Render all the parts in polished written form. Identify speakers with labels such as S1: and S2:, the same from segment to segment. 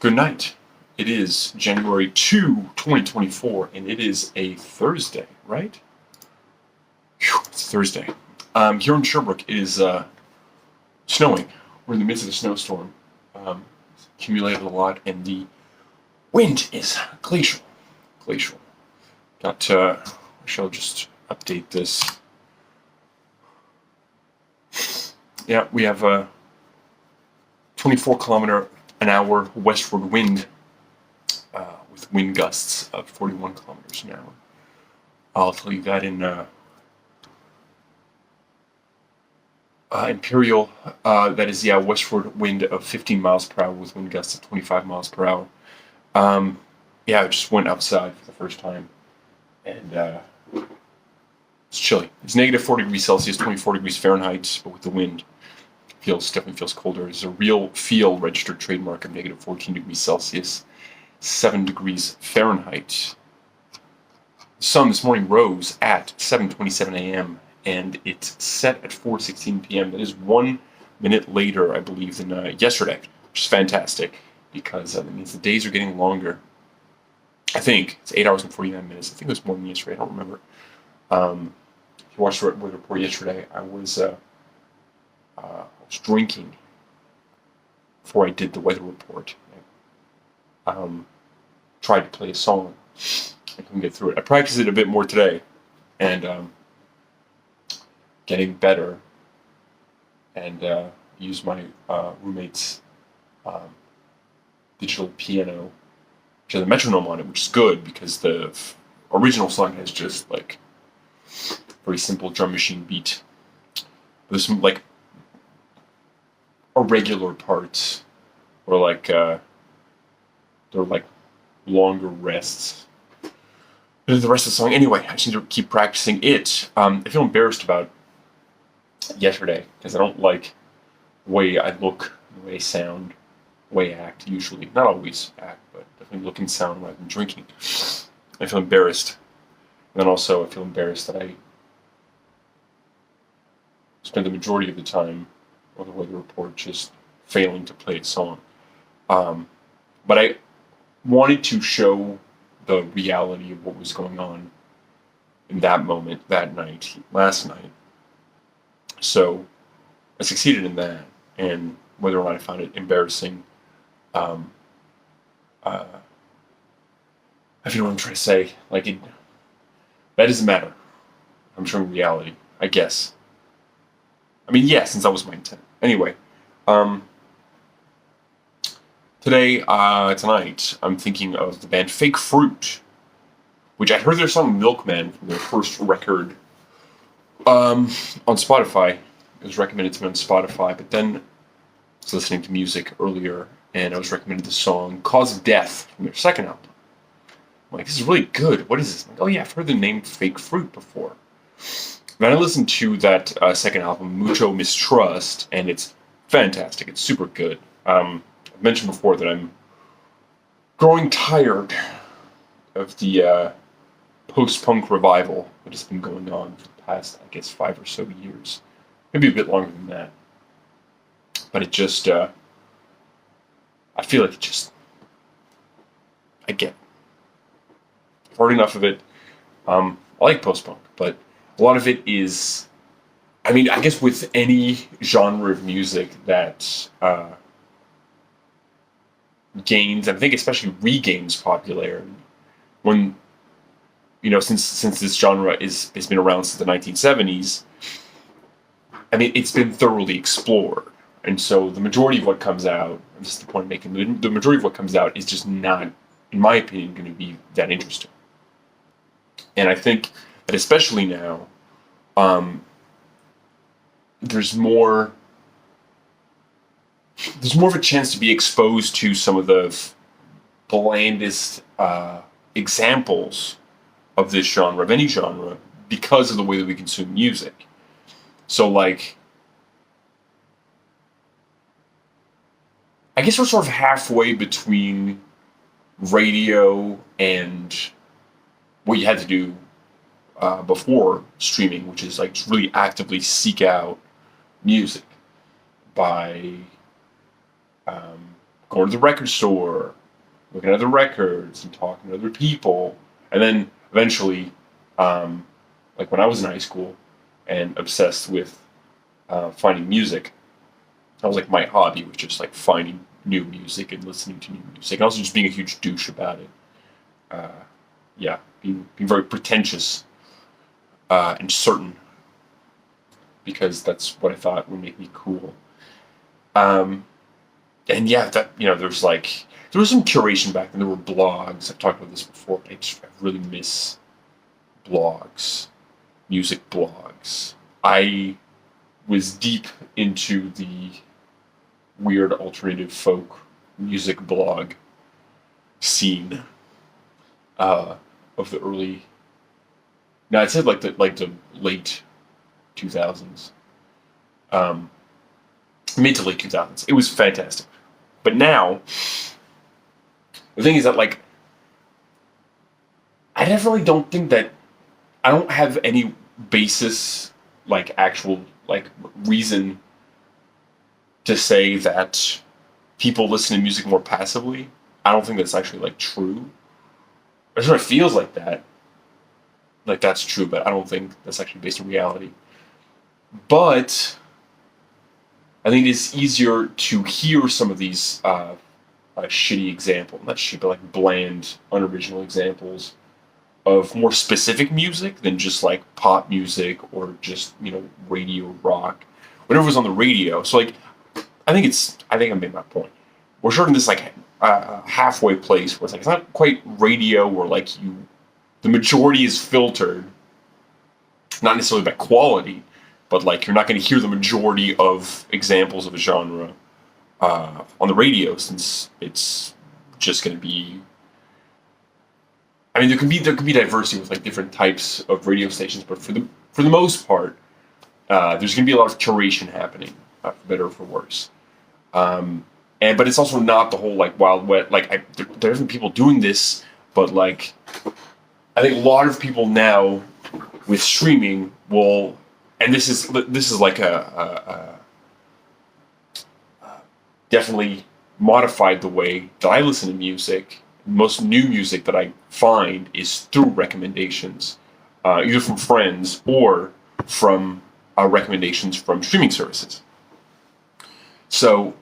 S1: Good night. It is January 2, 2024, and it is a Thursday, right? Whew, it's Thursday. Here in Sherbrooke, it is snowing. We're in the midst of a snowstorm. It's accumulated a lot, and the wind is glacial. Glacial. I shall just update this. Yeah, we have a 24-kilometer-an-hour westward wind with wind gusts of 41 kilometers an hour. I'll tell you that in Imperial, that is the westward wind of 15 miles per hour with wind gusts of 25 miles per hour. I just went outside for the first time, and it's chilly. It's negative 4 degrees Celsius, 24 degrees Fahrenheit, but with the wind, definitely feels colder. There's a real feel registered trademark of negative 14 degrees Celsius, 7 degrees Fahrenheit. The sun this morning rose at 7:27 a.m. and it set at 4:16 p.m. That is 1 minute later, I believe, than yesterday, which is fantastic because that means the days are getting longer. I think it's 8 hours and 49 minutes. I think it was more than yesterday. I don't remember. If you watched the weather report yesterday, I was drinking before I did the weather report. I tried to play a song. I couldn't get through it. I practiced it a bit more today, and getting better, and used my roommate's digital piano, which has a metronome on it, which is good because the original song has just like very simple drum machine beat. There's some like irregular parts, or like they're like longer rests. The rest of the song, anyway, I just need to keep practicing it. I feel embarrassed about yesterday because I don't like the way I look, the way I sound, the way I act. Usually, not always act, but definitely look and sound when I've been drinking. I feel embarrassed, and then also I feel embarrassed that I spend the majority of the time on the weather report just failing to play a song. But I wanted to show the reality of what was going on in that moment, that night, last night. So I succeeded in that, and whether or not I found it embarrassing, if you know what I'm trying to say, that doesn't matter. I'm showing reality, I guess. I mean, yeah, since that was my intent. Anyway, tonight, I'm thinking of the band Fake Fruit, which I heard their song Milkman from their first record on Spotify. It was recommended to me on Spotify, but then I was listening to music earlier, and I was recommended the song Cause of Death from their second album. I'm like, this is really good. What is this? I'm like, oh yeah, I've heard the name Fake Fruit before. Then I listened to that second album, Mucho Mistrust, and it's fantastic. It's super good. I've mentioned before that I'm growing tired of the post-punk revival that has been going on for the past, I guess, 5 or so years. Maybe a bit longer than that. But it just, I feel like I get it. I've heard enough of it. I like post-punk, but a lot of it is, I mean, I guess with any genre of music that gains, and I think especially regains popularity, when, since this genre has been around since the 1970s, I mean, it's been thoroughly explored. And so the majority of what comes out, and this is the point I'm making, the majority of what comes out is just not, in my opinion, going to be that interesting. And I think that especially now, there's more of a chance to be exposed to some of the blandest examples of this genre, of any genre, because of the way that we consume music. So, like, I guess we're sort of halfway between radio and what you had to do before streaming, which is like really actively seek out music by going to the record store, looking at the records and talking to other people. And then eventually, like when I was in high school and obsessed with finding music, I was like, my hobby was just like finding new music and listening to new music. And also just being a huge douche about it. Uh, yeah, being very pretentious and certain because that's what I thought would make me cool. Um, and yeah, that there was some curation back then. There were blogs. I've talked about this before, but I really miss blogs, music blogs. I was deep into the weird alternative folk music blog scene of the early. No, I'd say like the late 2000s, um, mid to late 2000s. It was fantastic, but now the thing is that like I definitely don't think that I don't have any basis, like actual like reason to say that people listen to music more passively. I don't think that's actually like true. It sort of feels like that. Like that's true, but I don't think that's actually based on reality. But I think it's easier to hear some of these shitty examples, not shitty, but like bland, unoriginal examples of more specific music than just like pop music or just radio rock, whatever was on the radio. So like, I think I made my point. We're sort of in this like halfway place where it's like it's not quite radio where like the majority is filtered, not necessarily by quality, but like you're not going to hear the majority of examples of a genre on the radio since it's just going to be. I mean, there can be diversity with like different types of radio stations, but for the most part, there's going to be a lot of curation happening, for better or for worse. But it's also not the whole like wild wet. Like there are different people doing this, but like I think a lot of people now with streaming will, and this is like a definitely modified the way that I listen to music. Most new music that I find is through recommendations, either from friends or from recommendations from streaming services. So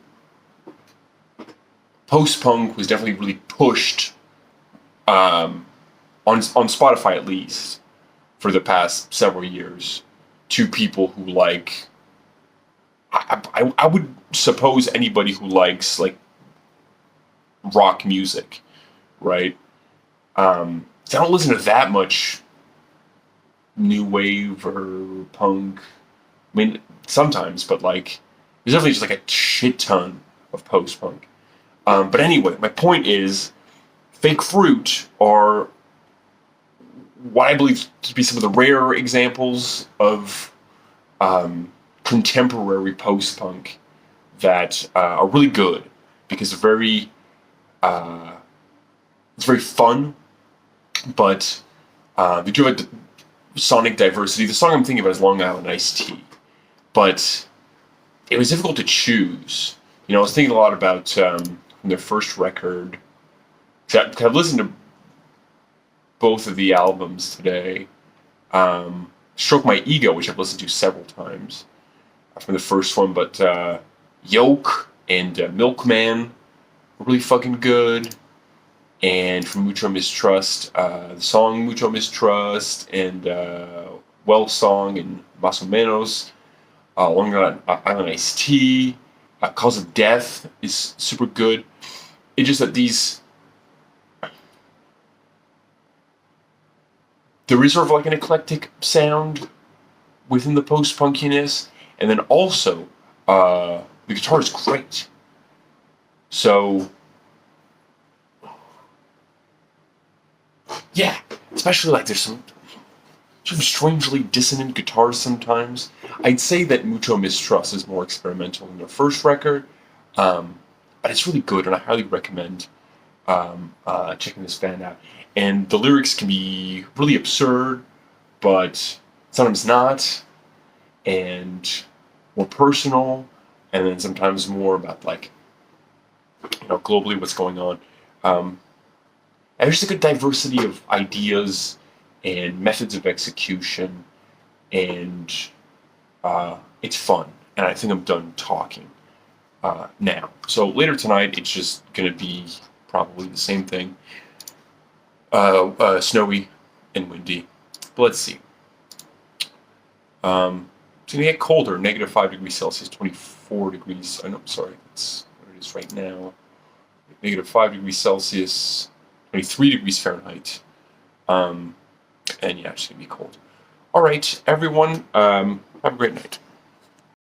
S1: post-punk was definitely really pushed on Spotify at least for the past several years to people who like. I would suppose anybody who likes like rock music, right? I don't listen to that much new wave or punk. I mean, sometimes, but like, there's definitely just like a shit ton of post-punk. But anyway, my point is, Fake Fruit are what I believe to be some of the rare examples of contemporary post-punk that are really good because they're very it's very fun, but they do have a sonic diversity. The song I'm thinking about is Long Island Iced Tea, but it was difficult to choose. I was thinking a lot about their first record. I've listened to both of the albums today. Stroke My Ego, which I've listened to several times from the first one, but Yoke and Milkman were really fucking good. And from Mucho Mistrust, the song Mucho Mistrust and Well Song and Más o Menos, Long Island Iced Tea, Cause of Death is super good. It's just that there is sort of like an eclectic sound within the post-punkiness, and then also the guitar is great. So yeah, especially like there's some sort of strangely dissonant guitars sometimes. I'd say that Mucho Mistrust is more experimental than their first record, but it's really good, and I highly recommend checking this band out. And the lyrics can be really absurd, but sometimes not, and more personal, and then sometimes more about like globally what's going on. And there's like a diversity of ideas and methods of execution, and it's fun. And I think I'm done talking now. So later tonight, it's just going to be probably the same thing. Snowy and windy. But let's see. It's going to get colder, -5 degrees Celsius, 24 degrees. Oh, no, sorry, that's what it is right now. -5 degrees Celsius, 23 degrees Fahrenheit. And yeah, it's going to be cold. All right, everyone, have a great night.